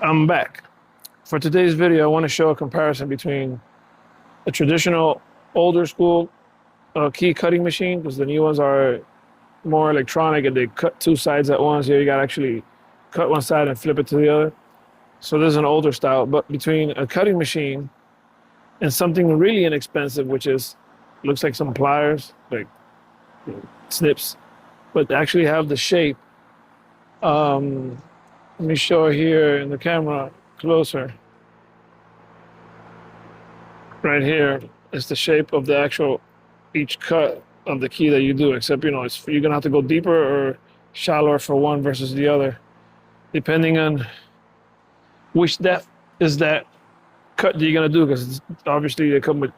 I'm back. For today's video, I want to show a comparison between a traditional older school key cutting machine, because the new ones are more electronic and they cut two sides at once. Here you got to actually cut one side and flip it to the other. So this is an older style, but between a cutting machine and something really inexpensive, which is looks like some pliers, like snips, but actually have the shape. Let me show here in the camera closer. Right here is the shape of the actual each cut of the key that you do, except you're gonna have to go deeper or shallower for one versus the other, depending on which depth is that cut that you're gonna do, because obviously they come with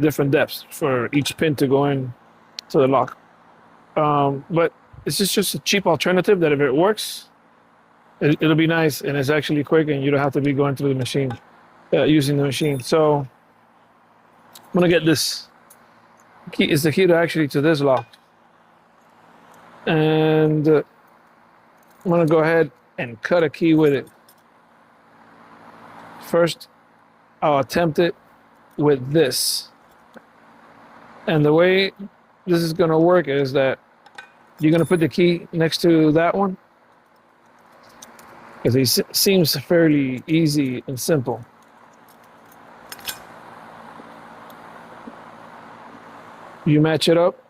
different depths for each pin to go in to the lock. But it's just a cheap alternative that if it works, it'll be nice, and it's actually quick, and you don't have to be going through the machine, using the machine. So I'm gonna get this key. Is the key to this lock, and I'm gonna go ahead and cut a key with it. First, I'll attempt it with this, and the way this is gonna work is that you're gonna put the key next to that one, because it seems fairly easy and simple. You match it up,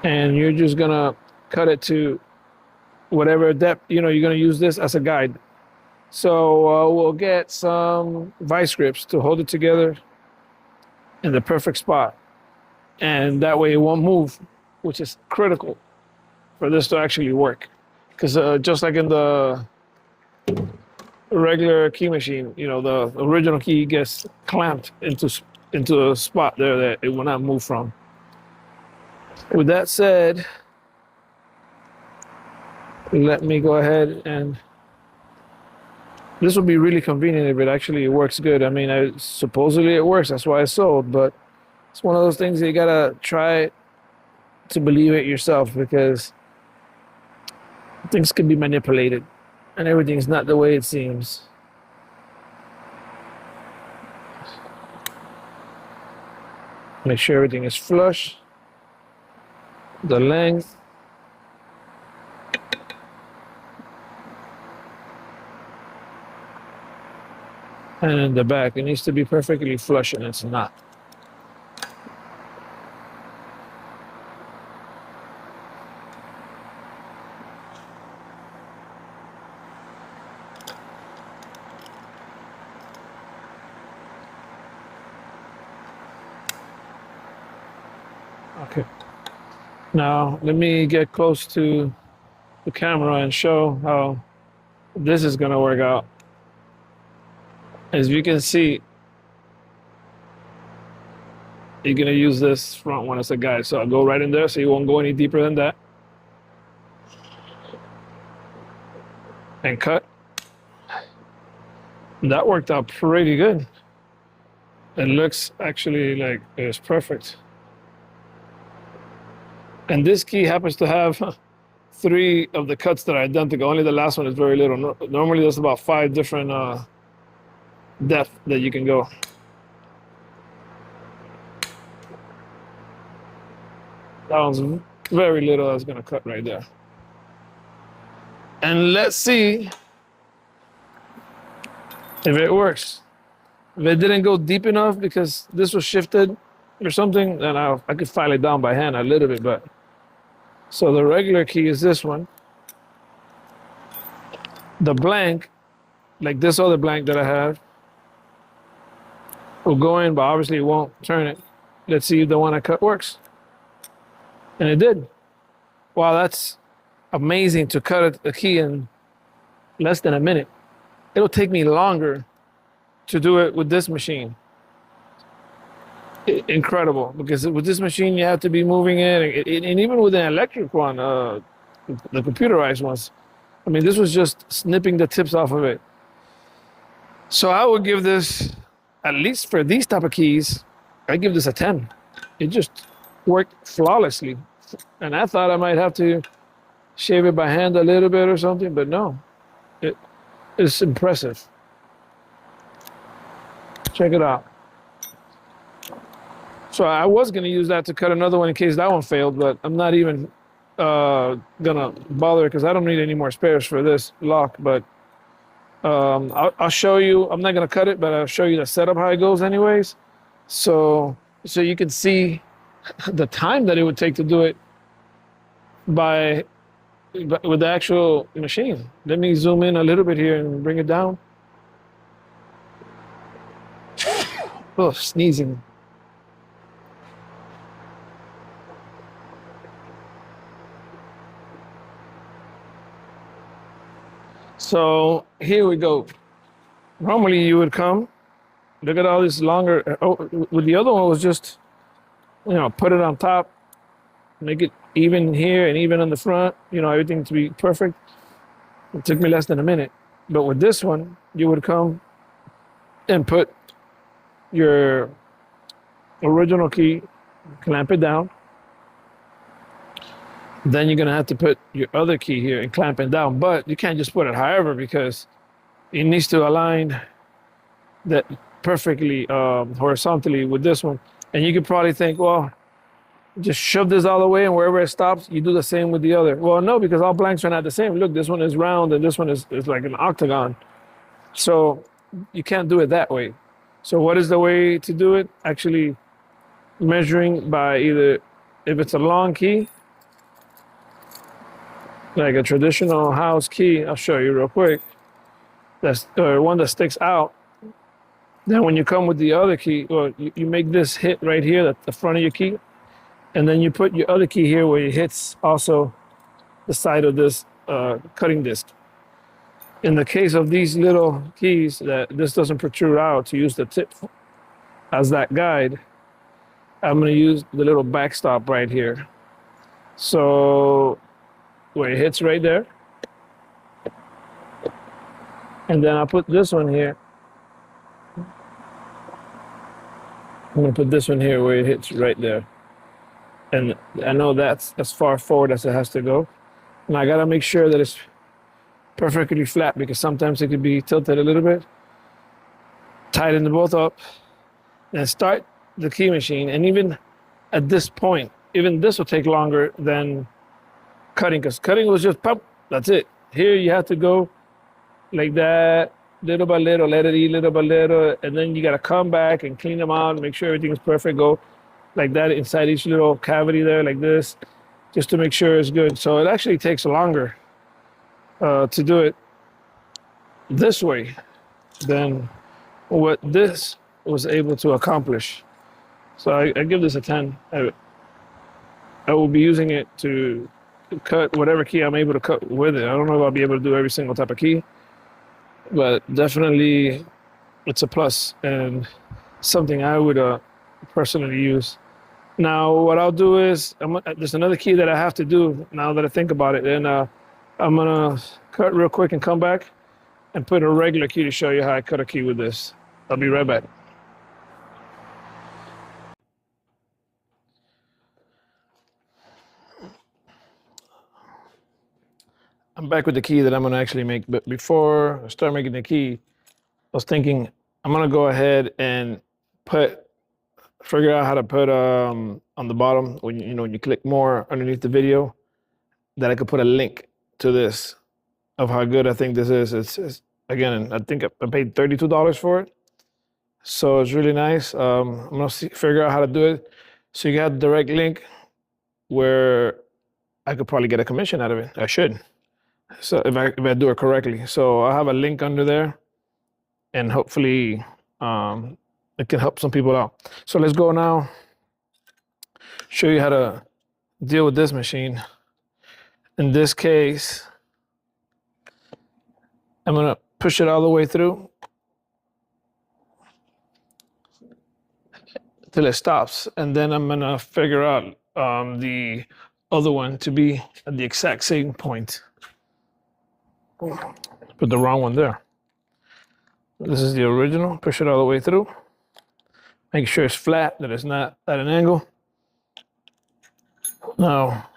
and you're just gonna cut it to whatever depth. You're gonna use this as a guide. So we'll get some vice grips to hold it together in the perfect spot, and that way it won't move, which is critical for this to actually work. Because just like in the regular key machine, the original key gets clamped into a spot there that it will not move from. With that said, let me go ahead, and this will be really convenient if it actually works good. I mean, supposedly it works, that's why it's sold, but it's one of those things that you gotta try to believe it yourself, because things can be manipulated and everything's not the way it seems. Make sure everything is flush, the length, and in the back it needs to be perfectly flush, and it's not. Okay, now let me get close to the camera and show how this is going to work out. As you can see, you're going to use this front one as a guide. So I'll go right in there, so you won't go any deeper than that. And cut. That worked out pretty good. It looks actually like it's perfect. And this key happens to have 3 of the cuts that are identical. Only the last one is very little. Normally there's about 5 different depth that you can go. That one's very little. That's gonna cut right there. And let's see if it works. If it didn't go deep enough because this was shifted or something, then I could file it down by hand a little bit. But so the regular key is this one. The blank, like this other blank that I have, will go in, but obviously it won't turn it. Let's see if the one I cut works. And it did. Wow, that's amazing to cut a key in less than a minute. It'll take me longer to do it with this machine. Incredible, because with this machine you have to be moving it, and even with an electric one, the computerized ones, I mean, this was just snipping the tips off of it. So I would give this, at least for these type of keys, I give this a 10. It just worked flawlessly. And I thought I might have to shave it by hand a little bit or something, but no. it's impressive. Check it out. So I was gonna use that to cut another one in case that one failed, but I'm not even gonna bother because I don't need any more spares for this lock. But I'll show you. I'm not gonna cut it, but I'll show you the setup how it goes, anyways. So you can see the time that it would take to do it by with the actual machine. Let me zoom in a little bit here and bring it down. Oh, sneezing. So here we go. Normally you would come, look at all this longer. Oh, with the other one was just, put it on top, make it even here and even on the front, everything to be perfect. It took me less than a minute. But with this one, you would come and put your original key, clamp it down. Then you're gonna have to put your other key here and clamp it down. But you can't just put it however, because it needs to align that perfectly horizontally with this one. And you could probably think, well, just shove this all the way and wherever it stops, you do the same with the other. Well, no, because all blanks are not the same. Look, this one is round and this one is like an octagon. So you can't do it that way. So what is the way to do it? Actually measuring by either, if it's a long key, like a traditional house key, I'll show you real quick. That's one that sticks out. Then when you come with the other key, well, you make this hit right here at the front of your key, and then you put your other key here where it hits also the side of this cutting disc. In the case of these little keys that this doesn't protrude out, to use the tip as that guide, I'm going to use the little backstop right here. So where it hits right there. And then I'll put this one here. I'm going to put this one here where it hits right there. And I know that's as far forward as it has to go. And I got to make sure that it's perfectly flat, because sometimes it could be tilted a little bit. Tighten them both up and start the key machine. And even at this point, even this will take longer than cutting, because cutting was just pop, that's it. Here you have to go like that, little by little, let it eat little by little, and then you got to come back and clean them out, make sure everything is perfect. Go like that inside each little cavity there, like this, just to make sure it's good. So it actually takes longer to do it this way than what this was able to accomplish. So I give this a 10. I will be using it to cut whatever key I'm able to cut with it. I don't know if I'll be able to do every single type of key, but definitely it's a plus and something I would personally use. Now what I'll do is, there's another key that I have to do now that I think about it, and I'm gonna cut real quick and come back and put a regular key to show you how I cut a key with this. I'll be right back. I'm back with the key that I'm gonna actually make, but before I start making the key, I was thinking I'm gonna go ahead and figure out how to put on the bottom, when when you click more underneath the video, that I could put a link to this of how good I think this is. It's again, I think I paid $32 for it, so it's really nice. I'm gonna figure out how to do it, so you got a direct link where I could probably get a commission out of it. I should. So if I do it correctly. So I have a link under there, and hopefully it can help some people out. So let's go now, show you how to deal with this machine. In this case, I'm gonna push it all the way through till it stops, and then I'm gonna figure out the other one to be at the exact same point. Put the wrong one there. This is the original. Push it all the way through. Make sure it's flat, that it's not at an angle. Now,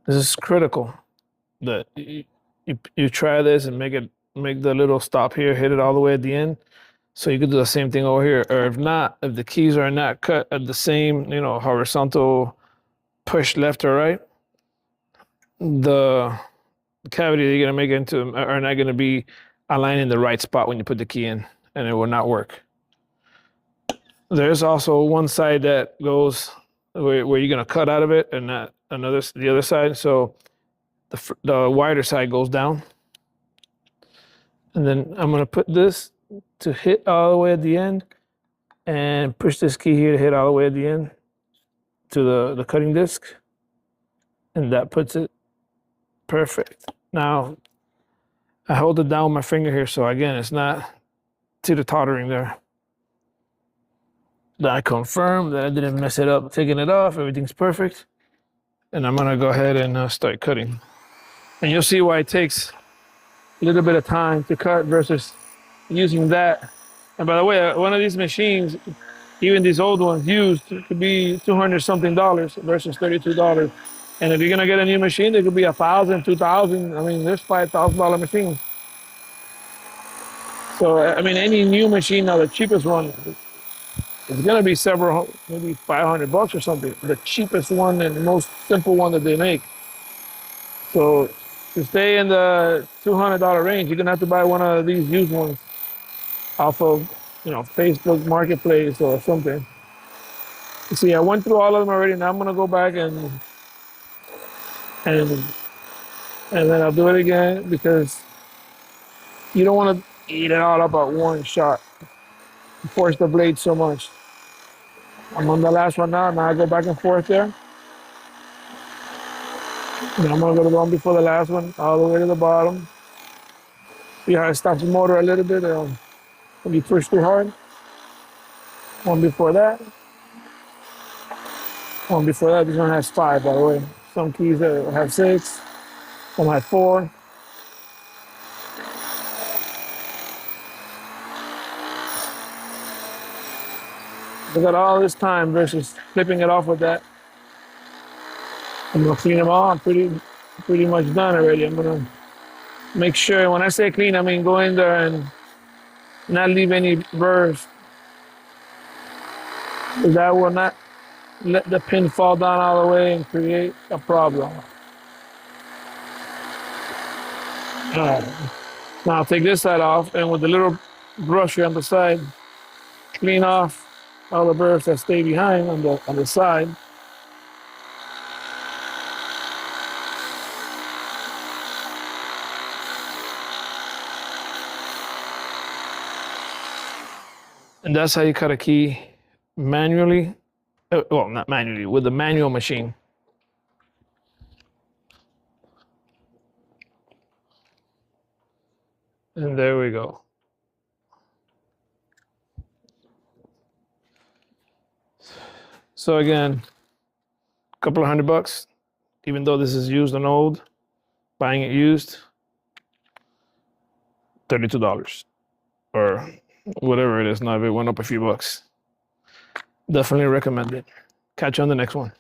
this is critical that you you try this and make the little stop here, hit it all the way at the end. So you could do the same thing over here. Or if not, if the keys are not cut at the same, horizontal push left or right, the cavity that you're gonna make into them are not gonna be aligned in the right spot when you put the key in, and it will not work. There's also one side that goes where you're gonna cut out of it, and not the other side. So the wider side goes down, and then I'm gonna put this to hit all the way at the end, and push this key here to hit all the way at the end to the cutting disc, and that puts it perfect. Now I hold it down with my finger here, so again, it's not teeter-tottering there. Then I confirm that I didn't mess it up taking it off. Everything's perfect. And I'm gonna go ahead and start cutting. And you'll see why it takes a little bit of time to cut versus using that. And by the way, one of these machines, even these old ones used, could be $200 something versus $32. And if you're gonna get a new machine, it could be $1,000, $2,000. I mean, there's $5,000 machines. So I mean, any new machine now, the cheapest one, it's gonna be several, maybe $500 or something. The cheapest one and most simple one that they make. So to stay in the $200 range, you're gonna have to buy one of these used ones off of, Facebook Marketplace or something. You see, I went through all of them already. Now I'm gonna go back and then I'll do it again, because you don't want to eat it all up at one shot. Force the blade so much. I'm on the last one now. Now I go back and forth there. Now I'm gonna go to the one before the last one, all the way to the bottom. See how it stops the motor a little bit when you push too hard. One before that. One before that. This one has 5, by the way. Some keys have 6. Some have 4. I got all this time versus flipping it off with that. I'm gonna clean them all. I'm pretty much done already. I'm gonna make sure, when I say clean, I mean go in there and not leave any burrs. That will not let the pin fall down all the way and create a problem. All right. Now I'll take this side off, and with the little brush here on the side, clean off all the burrs that stay behind on the side. And that's how you cut a key manually. Well, not manually, with the manual machine. And there we go. So again, a couple of $100, even though this is used and old, buying it used, $32 or whatever it is now. If it went up a few bucks, definitely recommend it. Catch you on the next one.